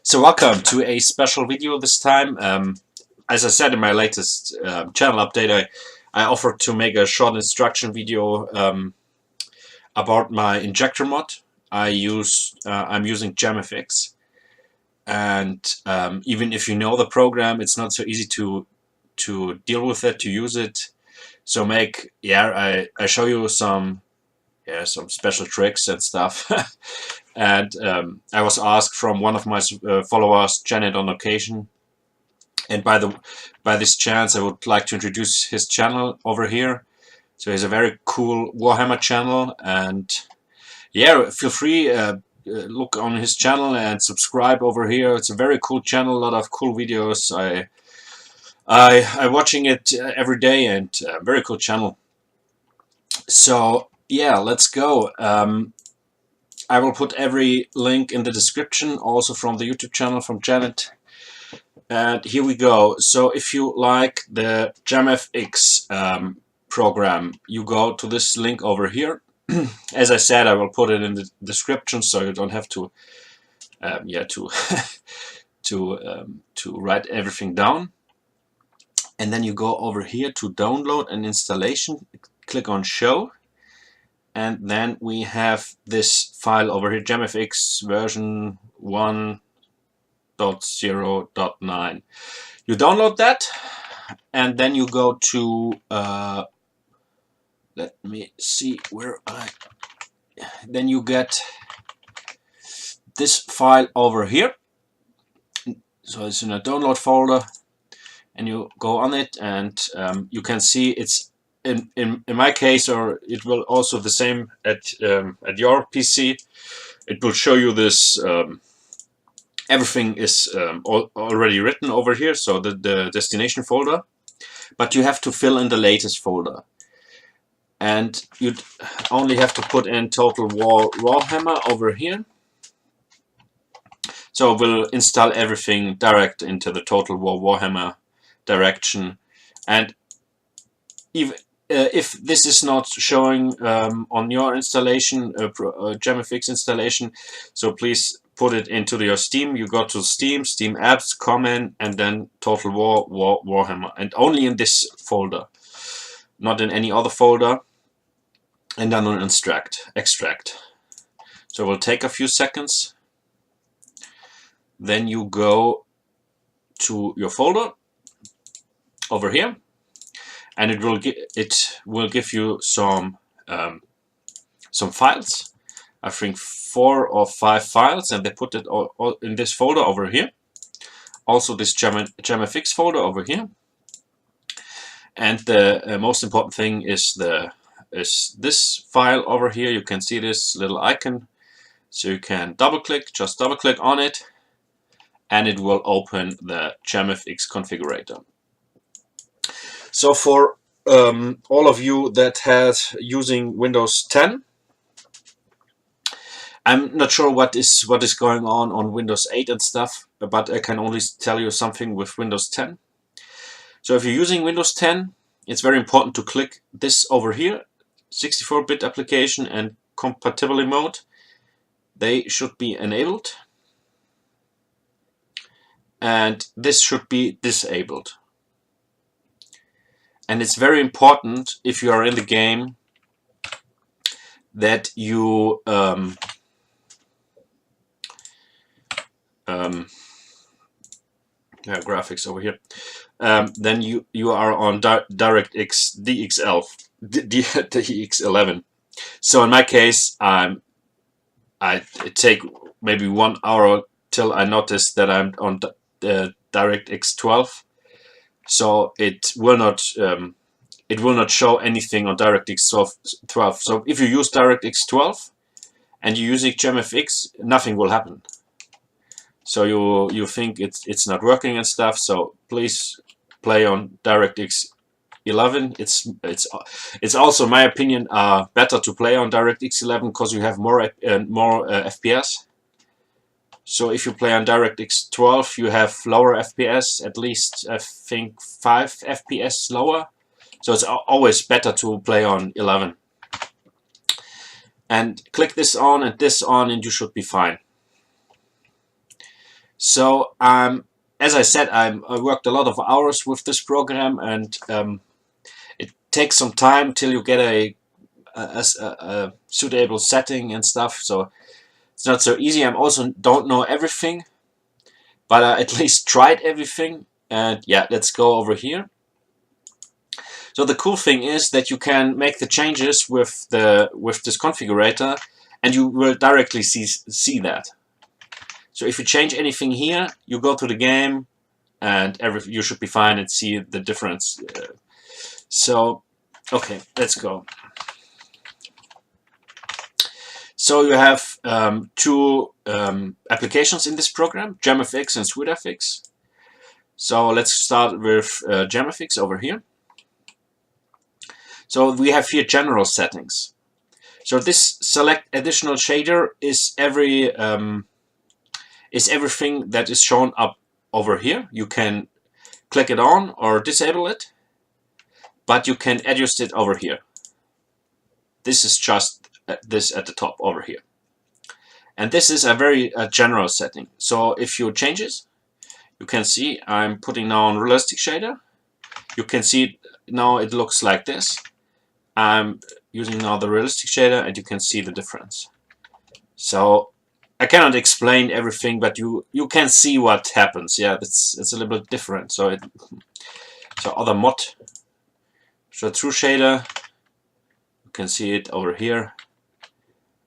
So welcome to a special video this time. As I said in my latest channel update, I offered to make a short instruction video about my injector mod. I'm using GemFx, and even if you know the program, it's not so easy to deal with it, to use it. So I show you some special tricks and stuff. And I was asked from one of my followers, Janet, on occasion, and by this chance I would like to introduce his channel over here. So he's a very cool Warhammer channel, and yeah, feel free look on his channel and subscribe over here. It's a very cool channel, a lot of cool videos. I'm watching it every day, and very cool channel. So yeah, let's go. I will put every link in the description, also from the YouTube channel from Janet. And here we go. So if you like the GemFx program, you go to this link over here. As I said, I will put it in the description, so you don't have to to write everything down. And then you go over here to download and installation. Click on show. And then we have this file over here, GemFx version 1.0.9. You download that, and then you go to, let me see where then you get this file over here. So it's in a download folder, and you go on it, and you can see it's in my case, or it will also the same at your PC. It will show you this. Everything is already written over here, so the destination folder, but you have to fill in the latest folder, and you only have to put in Total War Warhammer over here. So we'll install everything direct into the Total War Warhammer direction, and even if this is not showing on your installation, GemFx installation, so please put it into your Steam. You go to Steam apps, common, and then Total War Warhammer, and only in this folder, not in any other folder, and then on extract. So it will take a few seconds. Then you go to your folder over here, and it will give you some files. I think 4 or 5 files, and they put it all in this folder over here. Also this GemFx folder over here. And the most important thing is this file over here. You can see this little icon, so you can just double click on it, and it will open the GemFx configurator. So for all of you that has using Windows 10, I'm not sure what is going on Windows 8 and stuff, but I can only tell you something with Windows 10. So if you're using Windows 10, it's very important to click this over here, 64-bit application and compatibility mode. They should be enabled, and this should be disabled. And it's very important, if you are in the game, that you graphics over here. Then you are on DirectX DX11. So in my case, it take maybe 1 hour till I notice that I'm on DirectX 12. So it will not show anything on DirectX 12. So if you use DirectX 12 and you're using GemFx, nothing will happen. So you think it's not working and stuff. So please play on DirectX 11. It's also, in my opinion, better to play on DirectX 11 because you have more FPS. So if you play on DirectX 12, you have lower FPS, at least I think 5 FPS lower. So it's always better to play on 11. And click this on and this on, and you should be fine. So as I said, I worked a lot of hours with this program, and it takes some time till you get a suitable setting and stuff. So it's not so easy. I also don't know everything, but I at least tried everything. And yeah, let's go over here. So the cool thing is that you can make the changes with this configurator, and you will directly see that. So if you change anything here, you go to the game, and you should be fine and see the difference. So okay, let's go. So you have two applications in this program, GemFx and SweetFX. So let's start with GemFx over here. So we have here general settings. So this select additional shader is everything that is shown up over here. You can click it on or disable it, but you can adjust it over here. This is just this at the top over here. And this is a very general setting. So if you change it, you can see I'm putting now on realistic shader. You can see now it looks like this. I'm using now the realistic shader, and you can see the difference. So I cannot explain everything, but you can see what happens. Yeah, it's a little bit different. So other mod, so true shader, you can see it over here.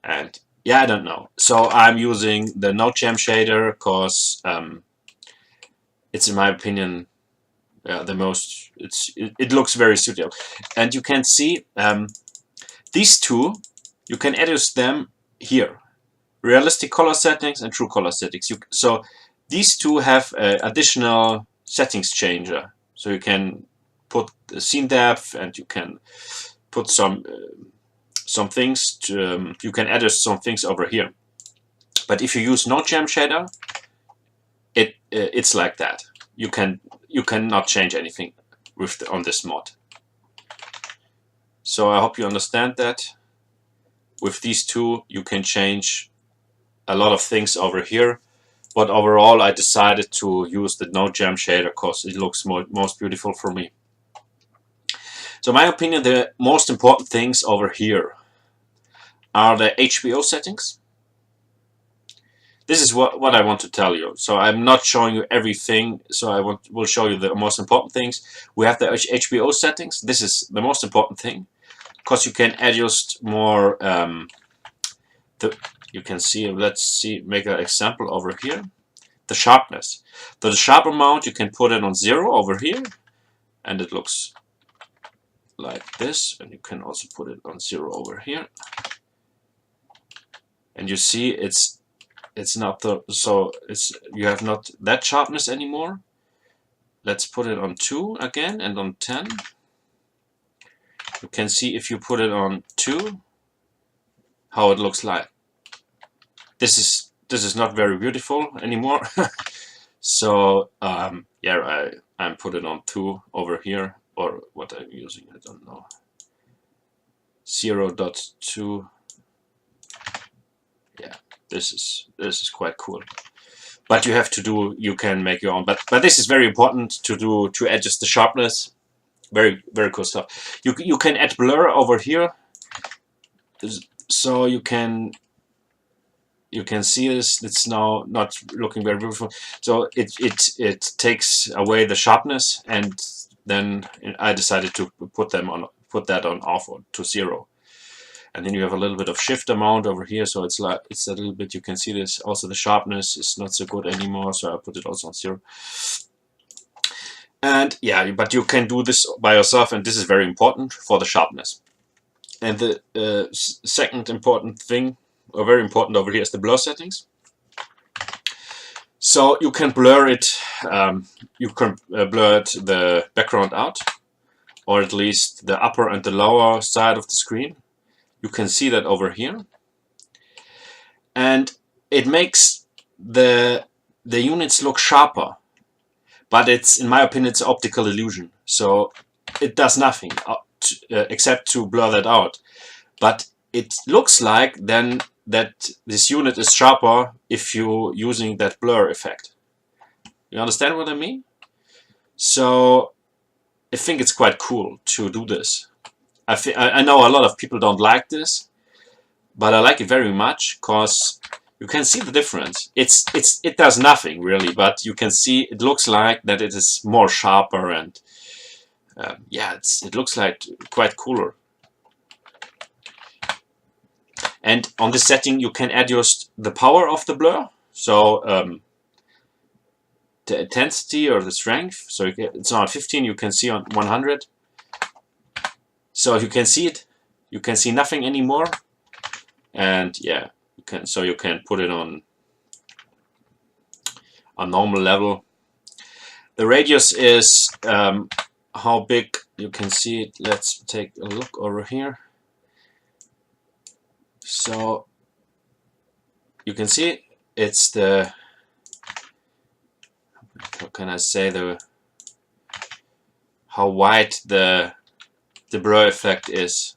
And yeah, I don't know. So I'm using the no-gem shader because it's, in my opinion, the most. It looks very suitable, and you can see these two. You can adjust them here: realistic color settings and true color settings. So these two have additional settings changer. So you can put the scene depth, and you can put some things. You can adjust some things over here. But if you use no-gem shader, it's like that. You cannot change anything on this mod. So I hope you understand that. With these two, you can change a lot of things over here. But overall, I decided to use the no-gem shader because it looks most beautiful for me. So in my opinion, the most important things over here are the HBO settings. This is what I want to tell you. So I'm not showing you everything. So I will show you the most important things. We have the HBO settings. This is the most important thing because you can adjust more. You can see. Let's see. Make an example over here. The sharpness. The sharp amount you can put it on 0 over here, and it looks like this. And you can also put it on 0 over here. And you see it's not you have not that sharpness anymore. Let's put it on 2 again and on 10. You can see if you put it on 2 how it looks like. This is not very beautiful anymore. So yeah, I'm put it on 2 over here, or what I'm using, I don't know. 0.2. Yeah. This is quite cool, but you can make your own. But this is very important to adjust the sharpness. Very cool stuff. You can add blur over here, so you can see this. It's now not looking very beautiful. So it takes away the sharpness, and then I decided to put that on off or to 0. And then you have a little bit of shift amount over here, so it's a little bit. You can see this. Also, the sharpness is not so good anymore, so I put it also on 0. And yeah, but you can do this by yourself, and this is very important for the sharpness. And the second important thing, or very important over here, is the blur settings. So you can blur it. You can blur the background out, or at least the upper and the lower side of the screen. You can see that over here, and it makes the units look sharper. But it's, in my opinion, it's an optical illusion. So it does nothing except to blur that out. But it looks like then that this unit is sharper if you're using that blur effect. You understand what I mean? So I think it's quite cool to do this. I know a lot of people don't like this, but I like it very much because you can see the difference. It does nothing really, but you can see it looks like that it is more sharper, and yeah, it looks like quite cooler. And on this setting you can adjust the power of the blur, so the intensity or the strength. So it's not 15, you can see on 100. So you can see it, you can see nothing anymore, and yeah, you can put it on a normal level. The radius is how big you can see it. Let's take a look over here. So you can see it's the, how can I say, how wide the blur effect is.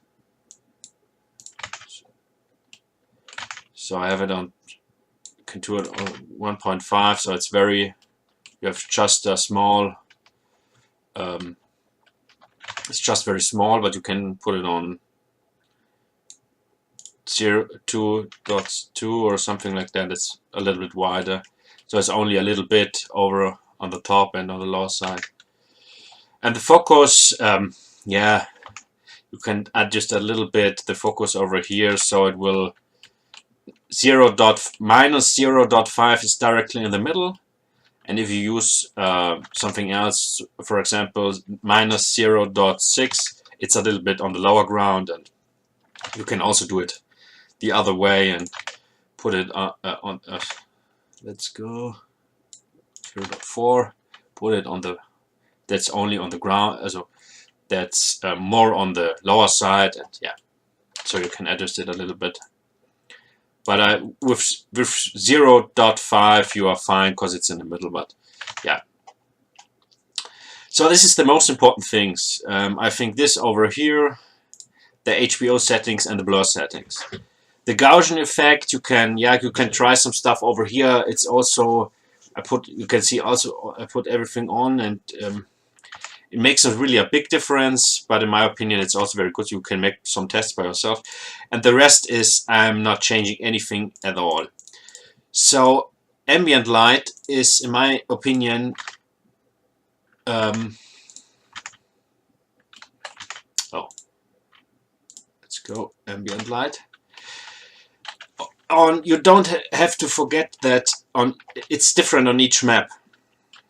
So I have it on, can do it on 1.5, so it's very, you have just a small, it's just very small, but you can put it on 2.2 or something like that. It's a little bit wider, so it's only a little bit over on the top and on the lower side. And the focus, yeah, you can adjust a little bit the focus over here, so it will minus 0.5 is directly in the middle, and if you use something else, for example minus 0.6, it's a little bit on the lower ground. And you can also do it the other way and put it on let's go 0.4, put it on the, that's only on the ground, so that's more on the lower side, and yeah, so you can adjust it a little bit. But with 0.5 you are fine because it's in the middle. But yeah, so this is the most important things. I think this over here, the HBO settings and the blur settings. The Gaussian effect, you can try some stuff over here. It's also, you can see also I put everything on, and it makes really a big difference, but in my opinion it's also very good. You can make some tests by yourself, and the rest is I'm not changing anything at all. So ambient light is, in my opinion, let's go ambient light. You don't have to forget that it's different on each map.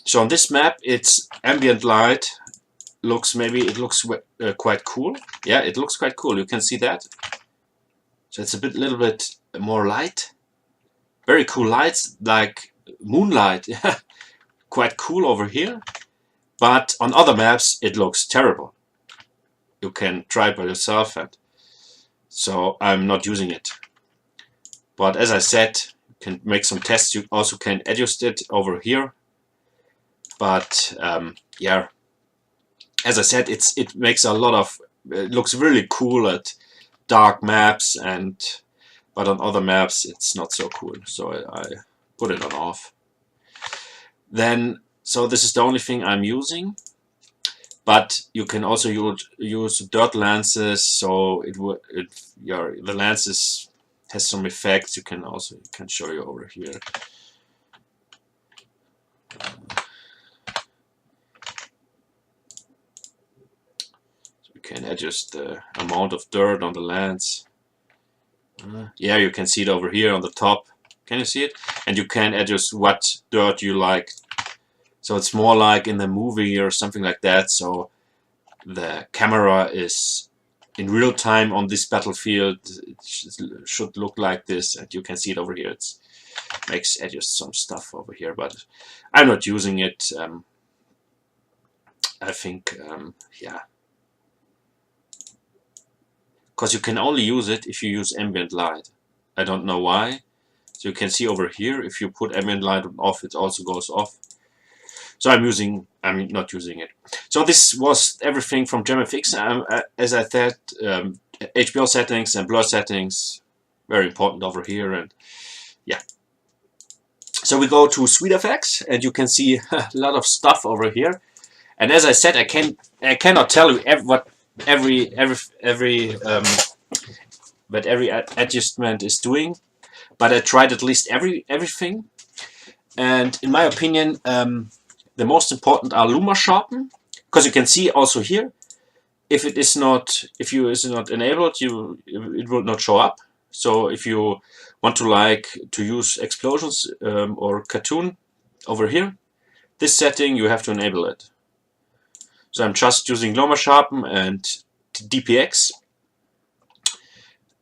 So on this map it's ambient light. It looks quite cool. Yeah, it looks quite cool. You can see that. So it's a little bit more light. Very cool lights, like moonlight. Quite cool over here. But on other maps it looks terrible. You can try it by yourself, and so I'm not using it. But as I said, you can make some tests. You also can adjust it over here. But yeah, as I said, it makes a lot of, it looks really cool at dark maps, but on other maps it's not so cool. So I put it on off. Then, so this is the only thing I'm using. But you can also use dirt lenses. So the lenses has some effects. You can show you over here. Can adjust the amount of dirt on the lens. Yeah, you can see it over here on the top. Can you see it? And you can adjust what dirt you like. So it's more like in the movie or something like that. So the camera is in real time on this battlefield. It should look like this, and you can see it over here. It makes adjust some stuff over here, but I'm not using it. I think, yeah. Because you can only use it if you use ambient light. I don't know why. So you can see over here, if you put ambient light off, it also goes off. So I'm not using it. So this was everything from GemFx. As I said, HBO settings and blur settings, very important over here. And yeah. So we go to GemFx, and you can see a lot of stuff over here. And as I said, I cannot tell you what every adjustment is doing, but I tried at least everything. And in my opinion, the most important are Luma Sharpen, because you can see also here, if it is not enabled, it will not show up. So if you want to use explosions or cartoon over here, this setting you have to enable it. So I'm just using Luma Sharpen and DPX,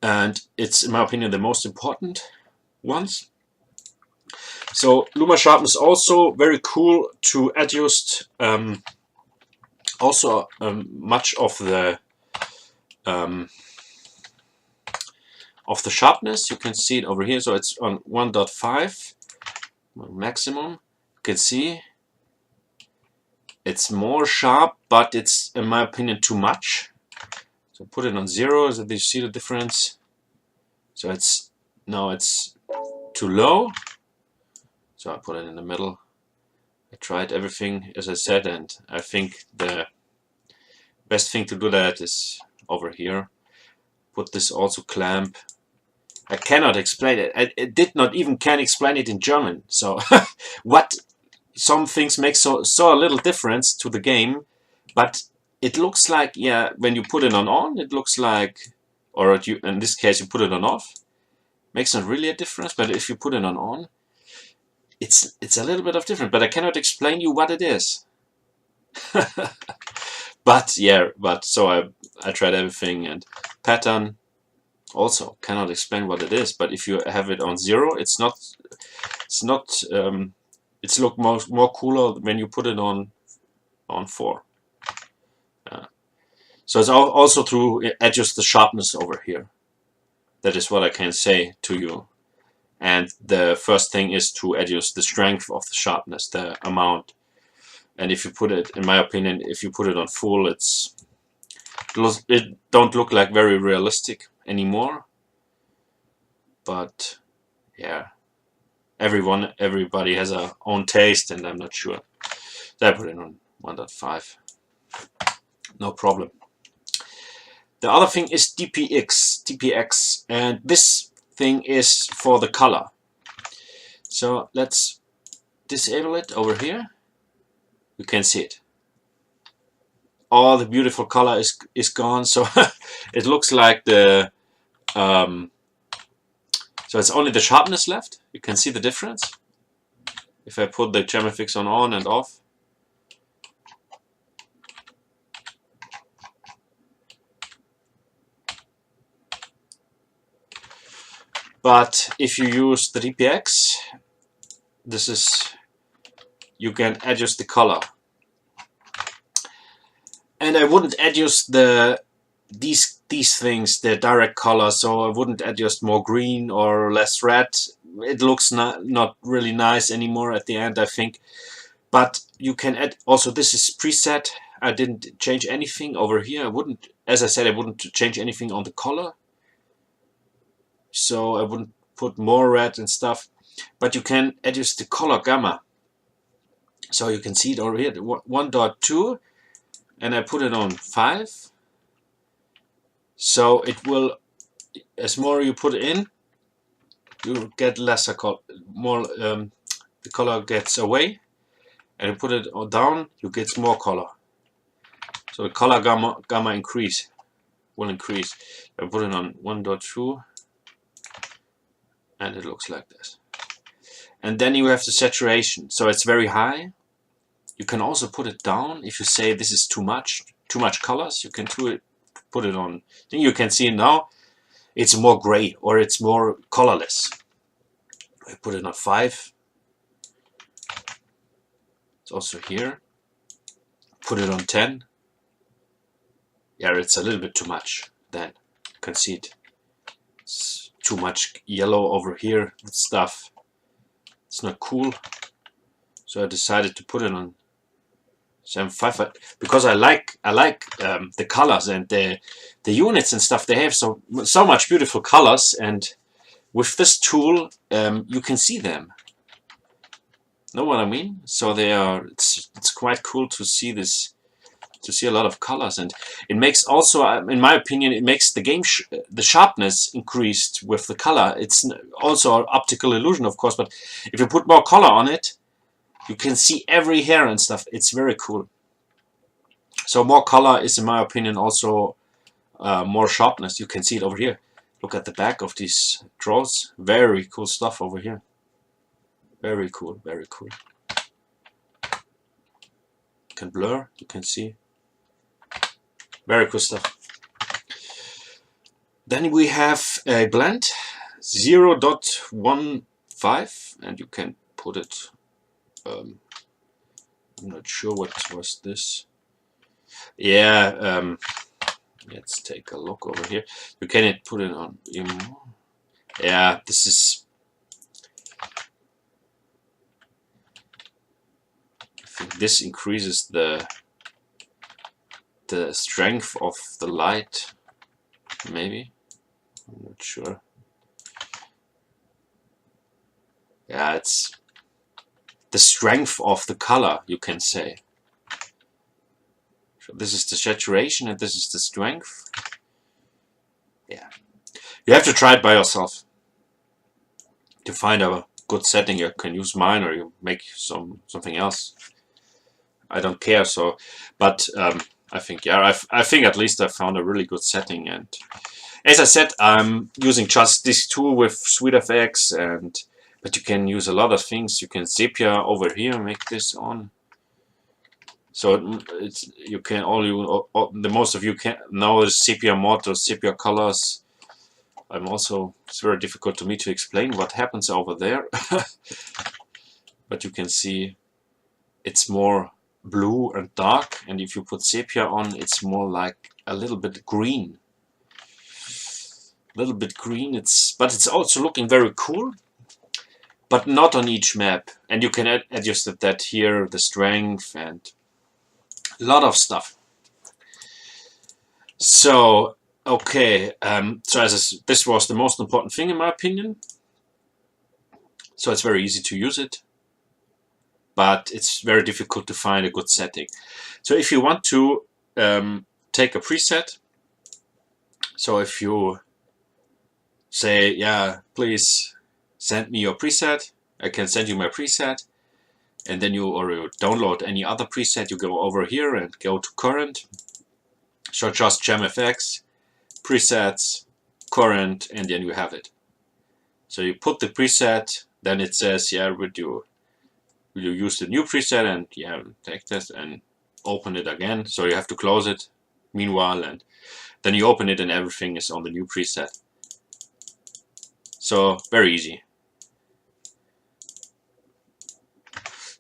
and it's in my opinion the most important ones. So Luma Sharpen is also very cool to adjust much of the sharpness. You can see it over here. So it's on 1.5 maximum. You can see it's more sharp, but it's in my opinion too much. So put it on 0 so that you see the difference. So it's too low. So I put it in the middle. I tried everything as I said, and I think the best thing to do that is over here. Put this also clamp. I cannot explain it. I did not even can explain it in German. So what some things make so a little difference to the game, but it looks like, yeah, when you put it on, it looks like, or in this case you put it on off, makes not really a difference. But if you put it on, it's a little bit of different. But I cannot explain you what it is. But yeah, so I tried everything, and pattern also cannot explain what it is. But if you have it on 0, it's look more cooler when you put it on 4. So it's also to adjust the sharpness over here. That is what I can say to you. And the first thing is to adjust the strength of the sharpness, the amount. And if you put it, in my opinion, if you put it on full, it don't look like very realistic anymore. But yeah, everybody has their own taste, and I'm not sure. So I put it on 1.5. No problem. The other thing is DPX, and this thing is for the color. So let's disable it over here. You can see it. All the beautiful color is gone. So it looks like the so it's only the sharpness left. You can see the difference. If I put the GemFx on and off. But if you use the DPX, you can adjust the color. And I wouldn't adjust these things, the direct color, so I wouldn't adjust more green or less red. It looks not really nice anymore at the end, I think. But you can add, also this is preset. I didn't change anything over here. As I said, I wouldn't change anything on the color. So I wouldn't put more red and stuff. But you can adjust the color gamma. So you can see it over here, 1.2, and I put it on 5. So it will, as more you put in, you get lesser color, the color gets away, and you put it down, you get more color. So the color gamma will increase. I put it on 1.2, and it looks like this. And then you have the saturation, so it's very high. You can also put it down if you say this is too much colors. You can put it on. Then you can see now it's more gray or it's more colorless. I put it on 5. It's also here. Put it on 10. Yeah, it's a little bit too much. Then you can see it. It's too much yellow over here and stuff. It's not cool. So I decided to put it on 7.5 because I like the colors and the units and stuff. They have so much beautiful colors, and with this tool you can see them. Know what I mean? So they are. It's quite cool to see this, to see a lot of colors, and it makes also, in my opinion, it makes the game the sharpness increased with the color. It's also an optical illusion, of course, but if you put more color on it, you can see every hair and stuff. It's very cool. So more color is, in my opinion, also more sharpness. You can see it over here. Look at the back of these draws. Very cool stuff over here. Very cool, very cool. You can blur, you can see. Very cool stuff. Then we have a blend 0.15, and you can put it, I'm not sure what was this. Yeah, let's take a look over here. You can put it on. Yeah, this is. I think this increases the strength of the light. Maybe. I'm not sure. Yeah, it's the strength of the color, you can say. So this is the saturation and this is the strength. Yeah. You have to try it by yourself to find a good setting. You can use mine or you make something else. I don't care. So, but I think, yeah, I think at least I found a really good setting. And as I said, I'm using just this tool with GemFx, but you can use a lot of things. You can sepia over here, make this on. So it's you can the most of you can know is sepia mod or sepia colors. It's very difficult to me to explain what happens over there, but you can see it's more blue and dark, and if you put sepia on, it's more like a little bit green. But it's also looking very cool, but not on each map. And you can adjust that here, the strength and a lot of stuff. So okay, so this was the most important thing in my opinion. So it's very easy to use it, but it's very difficult to find a good setting. So if you want to take a preset, so if you say, yeah, please send me your preset, I can send you my preset, and then you download any other preset, you go over here and go to current, so just GemFx, presets, current, and then you have it. So you put the preset, then it says, yeah, will you use the new preset, and yeah, take this and open it again. So you have to close it meanwhile, and then you open it and everything is on the new preset. So very easy.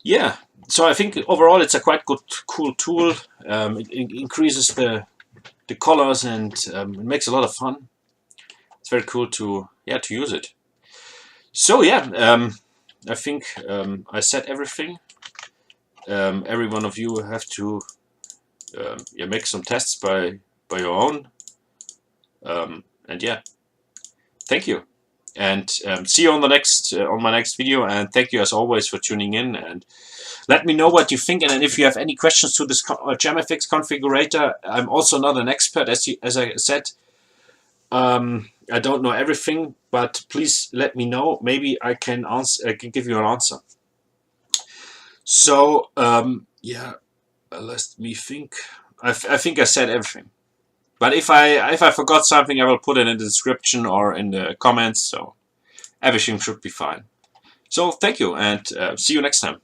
Yeah, so I think overall it's a quite good, cool tool. It increases the colors, and it makes a lot of fun. It's very cool to use it. So yeah, I think I said everything. Every one of you have to make some tests by your own. And yeah, thank you, and see you on the next on my next video. And thank you as always for tuning in, and let me know what you think. And if you have any questions to this GemFx configurator, I'm also not an expert, as I said. I don't know everything, but please let me know. Maybe I can answer. I can give you an answer. So yeah, let me think. I think I said everything. But if I forgot something, I will put it in the description or in the comments. So everything should be fine. So thank you, and see you next time.